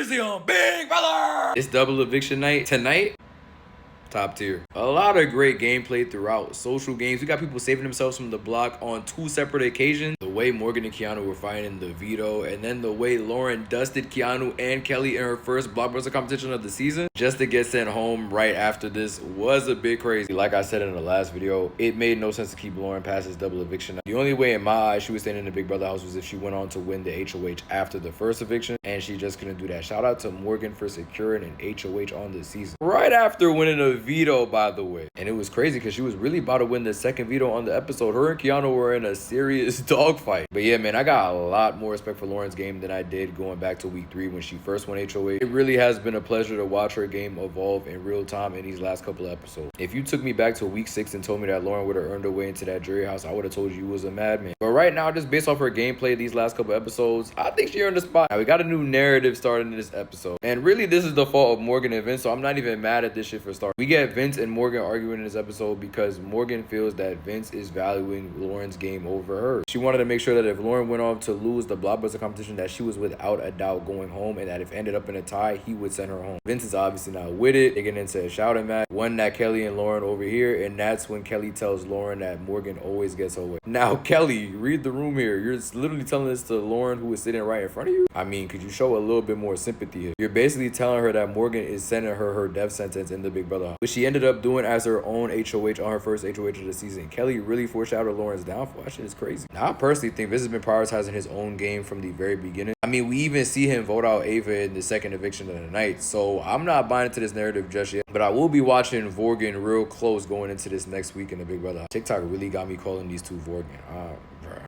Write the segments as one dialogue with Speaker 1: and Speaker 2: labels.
Speaker 1: previously on Big Brother. It's double eviction night tonight. Top tier. A lot of great gameplay throughout. Social games. We got people saving themselves from the block on 2 separate occasions. The way Morgan and Keanu were fighting in the veto, and then the way Lauren dusted Keanu and Kelley in her first blockbuster competition of the season just to get sent home right after this was a bit crazy. Like I said in the last video, it made no sense to keep Lauren past this double eviction. The only way in my eyes she was staying in the Big Brother house was if she went on to win the HOH after the first eviction, and she just couldn't do that. Shout out to Morgan for securing an HOH on this season right after winning a veto, by the way. And it was crazy because she was really about to win the second veto on the episode. Her and Keanu were in a serious dogfight. But yeah, man, I got a lot more respect for Lauren's game than I did going back to week 3 when she first won HOH. It really has been a pleasure to watch her game evolve in real time in these last couple of episodes. If you took me back to week 6 and told me that Lauren would have earned her way into that jury house, I would have told you was a madman. But right now, just based off her gameplay these last couple episodes, I think she earned the spot. Now, we got a new narrative starting in this episode. And really, this is the fault of Morgan and Vince, so I'm not even mad at this shit for starting. We get Vince and Morgan arguing in this episode because Morgan feels that Vince is valuing Lauren's game over hers. She wanted to make sure that if Lauren went on to lose the blockbuster competition, that she was without a doubt going home, and that if it ended up in a tie, he would send her home. Vince is obviously not with it. They get into a shouting match, one that Kelley and Lauren over here, and that's when Kelley tells Lauren that Morgan always gets her way. Now, Kelley, read the room here. You're literally telling this to Lauren, who is sitting right in front of you. I mean, could you show a little bit more sympathy here? You're basically telling her that Morgan is sending her death sentence in the Big Brother house, which she ended up doing as her own HOH on her first HOH of the season. Kelley really foreshadowed Lauren's downfall. That shit is crazy. Now, I personally think Vince has been prioritizing his own game from the very beginning. I mean, we even see him vote out Ava in the second eviction of the night, so I'm not buying into this narrative just yet. But I will be watching Vorgan real close going into this next week in the Big Brother house. TikTok really got me calling these two Vorgan.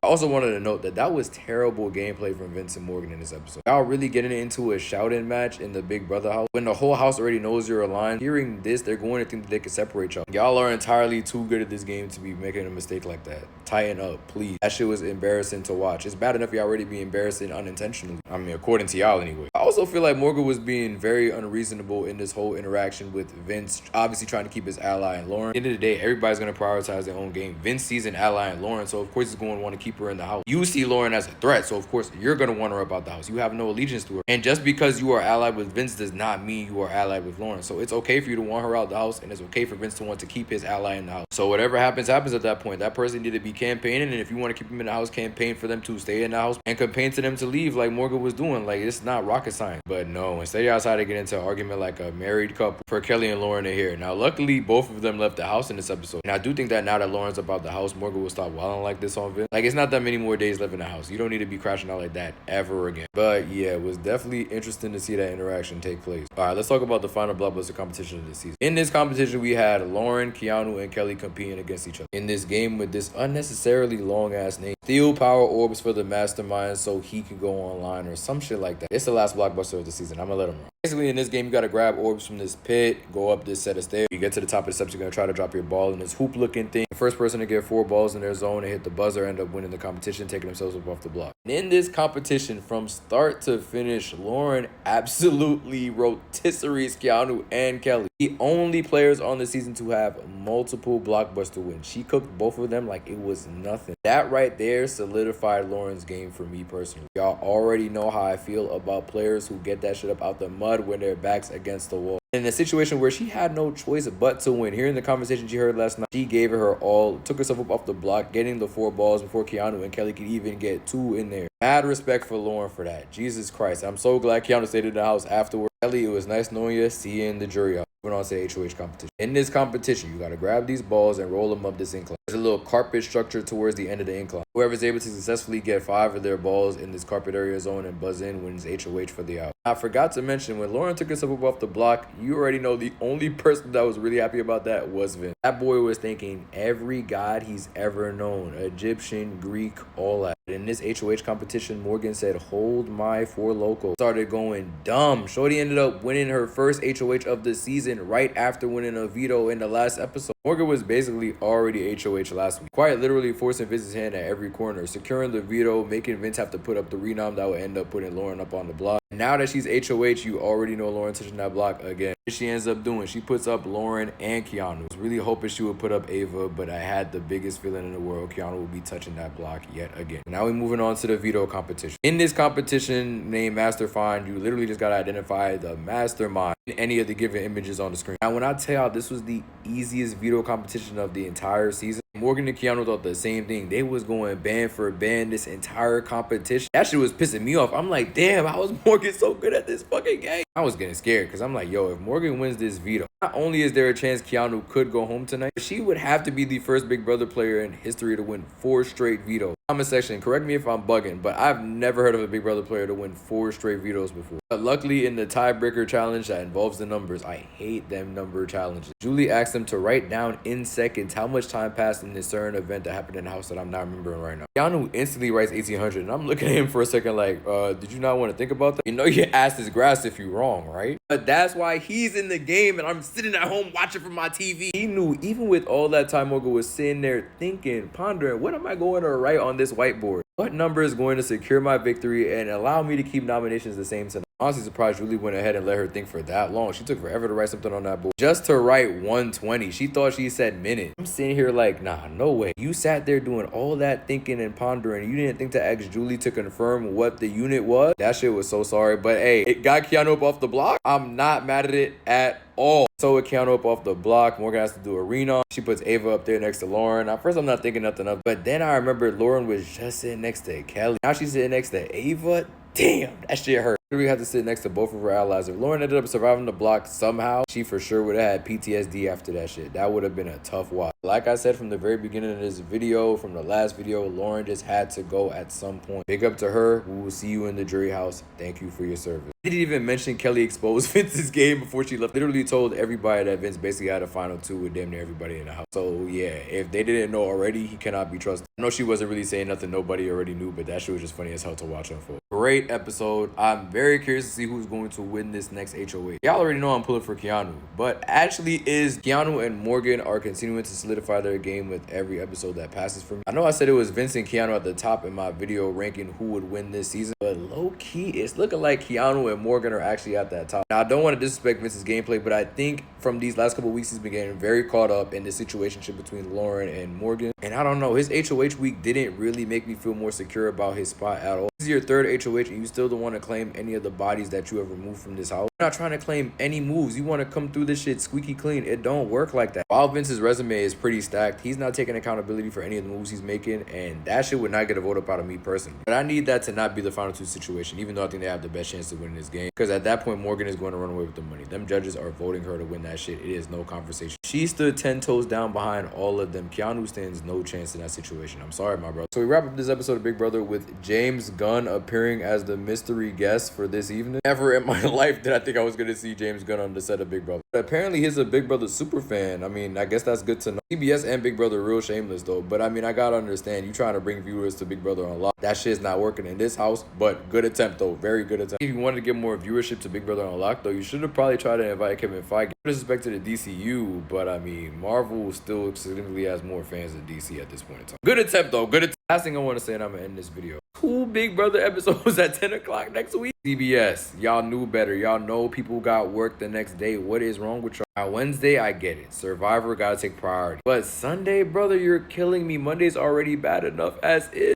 Speaker 1: I also wanted to note that was terrible gameplay from Vince and Morgan in this episode. Y'all really getting into a shouting match in the Big Brother house when the whole house already knows you're aligned. Hearing this, they're going to think that they can separate y'all. Y'all are entirely too good at this game to be making a mistake like that. Tighten up, please. That shit was embarrassing to watch. It's bad enough y'all already be embarrassing unintentionally. I mean, according to y'all anyway. I also feel like Morgan was being very unreasonable in this whole interaction with Vince, obviously trying to keep his ally in Lauren. At the end of the day, everybody's going to prioritize their own game. Vince sees an ally in Lauren, so of course he's going to want to keep her in the house. You see Lauren as a threat, so of course you're going to want her about the house. You have no allegiance to her. And just because you are allied with Vince does not mean you are allied with Lauren. So it's okay for you to want her out the house, and it's okay for Vince to want to keep his ally in the house. So whatever happens at that point. That person needed to be campaigning, and if you want to keep them in the house, campaign for them to stay in the house and campaign to them to leave like Morgan was doing. Like, it's not rocket science. But no, instead you're outside to get into an argument like a married couple for Kelley and Lauren to hear. Now, luckily, both of them left the house in this episode. And I do think that now that Lauren's about the house, Morgan will stop wilding like this on Vince. Like, it's not that many more days left in the house. You don't need to be crashing out like that ever again. But yeah, it was definitely interesting to see that interaction take place. All right, let's talk about the final blockbuster competition of this season. In this competition, we had Lauren, Keanu, and Kelley competing against each other in this game with this unnecessarily long ass name. Steal power orbs for the mastermind so he can go online or some shit like that. It's the last blockbuster of the season. I'm gonna let him run. Basically, in this game, you gotta grab orbs from this pit, go up this set of stairs. You get to the top of the steps, you're gonna try to drop your ball in this hoop looking thing. The first person to get 4 balls in their zone and hit the buzzer end up winning the competition, taking themselves up off the block. And in this competition, from start to finish, Lauren absolutely rotisseries Keanu and Kelley. The only players on the season to have multiple blockbuster wins. She cooked both of them like it was nothing. That right there solidified Lauren's game for me personally. Y'all already know how I feel about players who get that shit up out the mud when their back's against the wall. In a situation where she had no choice but to win. Hearing the conversation she heard last night, she gave it her all, took herself up off the block, getting the 4 balls before Keanu and Kelley could even get 2 in there. Mad respect for Lauren for that. Jesus Christ. I'm so glad Keanu stayed in the house afterward. Kelley, it was nice knowing you. See you in the jury house. Went on to the HOH competition. In this competition, you got to grab these balls and roll them up this incline. There's a little carpet structure towards the end of the incline. Whoever's able to successfully get 5 of their balls in this carpet area zone and buzz in wins HOH for the out. I forgot to mention, when Lauren took herself up off the block, you already know the only person that was really happy about that was Vince. That boy was thanking every god he's ever known. Egyptian, Greek, all that. In this HOH competition, Morgan said, "Hold my 4 loco." Started going dumb. Shorty ended up winning her first HOH of the season right after winning a veto in the last episode. Morgan was basically already HOH last week, quite literally forcing Vince's hand at every corner, securing the veto, making Vince have to put up the renom that would end up putting Lauren up on the block. Now that she's HOH, you already know Lauren touching that block again. She ends up doing, she puts up Lauren and Keanu. I was really hoping she would put up Ava, but I had the biggest feeling in the world Keanu would be touching that block yet again. Now we're moving on to the veto competition. In this competition named Master Find, you literally just gotta identify the mastermind in any of the given images on the screen. Now when I tell y'all this was the easiest veto competition of the entire season, Morgan and Keanu thought the same thing. They was going band for band this entire competition. That shit was pissing me off. I'm like, damn, how is Morgan so good at this fucking game? I was getting scared because I'm like, yo, if Morgan wins this veto, not only is there a chance Keanu could go home tonight, she would have to be the first Big Brother player in history to win 4 straight vetoes. Comment section, correct me if I'm bugging, but I've never heard of a Big Brother player to win 4 straight vetoes before. But luckily in the tiebreaker challenge that involves the numbers, I hate them number challenges. Julie asked them to write down in seconds how much time passed in this certain event that happened in the house that I'm not remembering right now. Keanu instantly writes 1800, and I'm looking at him for a second like, did you not want to think about that? You know your ass is grass if you're wrong, right? But that's why he's in the game and I'm sitting at home watching from my TV. He knew even with all that time Morgan was sitting there thinking, pondering, what am I going to write on this whiteboard? What number is going to secure my victory and allow me to keep nominations the same tonight? Honestly surprised Julie went ahead and let her think for that long. She took forever to write something on that board. Just to write 120. She thought she said minute. I'm sitting here like, nah, no way. You sat there doing all that thinking and pondering. You didn't think to ask Julie to confirm what the unit was? That shit was so sorry. But hey, it got Keanu up off the block. I'm not mad at it at all. So with Keanu up off the block, Morgan has to do arena. She puts Ava up there next to Lauren. At first, I'm not thinking nothing of it. But then I remember Lauren was just sitting next to Kelley. Now she's sitting next to Ava. Damn, that shit hurt. We had to sit next to both of her allies. If Lauren ended up surviving the block somehow, she for sure would have had PTSD after that shit. That would have been a tough watch. Like I said from the very beginning of this video, from the last video, Lauren just had to go at some point. Big up to her. We will see you in the jury house. Thank you for your service. I didn't even mention Kelley exposed Vince's game before she left. Literally told everybody that Vince basically had a final 2 with damn near everybody in the house. So yeah, if they didn't know already, he cannot be trusted. I know she wasn't really saying nothing nobody already knew, but that shit was just funny as hell to watch unfold. Great episode. I'm very curious to see who's going to win this next HOH. Y'all already know I'm pulling for Keanu, but actually is Keanu and Morgan are continuing to solidify their game with every episode that passes for me. I know I said it was Vince and Keanu at the top in my video ranking who would win this season, but low-key, it's looking like Keanu and Morgan are actually at that top. Now, I don't want to disrespect Vince's gameplay, but I think from these last couple weeks, he's been getting very caught up in the situationship between Lauren and Morgan. And I don't know, his HOH week didn't really make me feel more secure about his spot at all. This is your 3rd HOH and you still don't want to claim any of the bodies that you have removed from this house. You're not trying to claim any moves. You want to come through this shit squeaky clean. It don't work like that. While Vince's resume is pretty stacked, he's not taking accountability for any of the moves he's making, and that shit would not get a vote up out of me personally. But I need that to not be the final 2 situation, even though I think they have the best chance to win this game. Because at that point, Morgan is going to run away with the money. Them judges are voting her to win that shit. It is no conversation. She stood 10 toes down behind all of them. Keanu stands no chance in that situation. I'm sorry, my bro. So we wrap up this episode of Big Brother with James Gunn appearing as the mystery guest for this evening. Never in my life did I think I was going to see James Gunn on the set of Big Brother. But apparently he's a Big Brother super fan. I mean, I guess that's good to know. CBS and Big Brother real shameless though. But I mean, I gotta understand, you trying to bring viewers to Big Brother on Lock. That shit's not working in this house, but good attempt though. Very good attempt. If you wanted to get more viewership to Big Brother on Lock though, you should have probably tried to invite Kevin Feige. No disrespect to the DCU, but I mean, Marvel still significantly has more fans than DC at this point in time. Good attempt though, good attempt. Last thing I want to say, and I'm gonna end this video. 2 Big Brother episodes at 10 o'clock next week. CBS, y'all knew better. Y'all know people got work the next day. What is wrong with y'all? Now, Wednesday, I get it. Survivor gotta take priority. But Sunday, brother, you're killing me. Monday's already bad enough as is.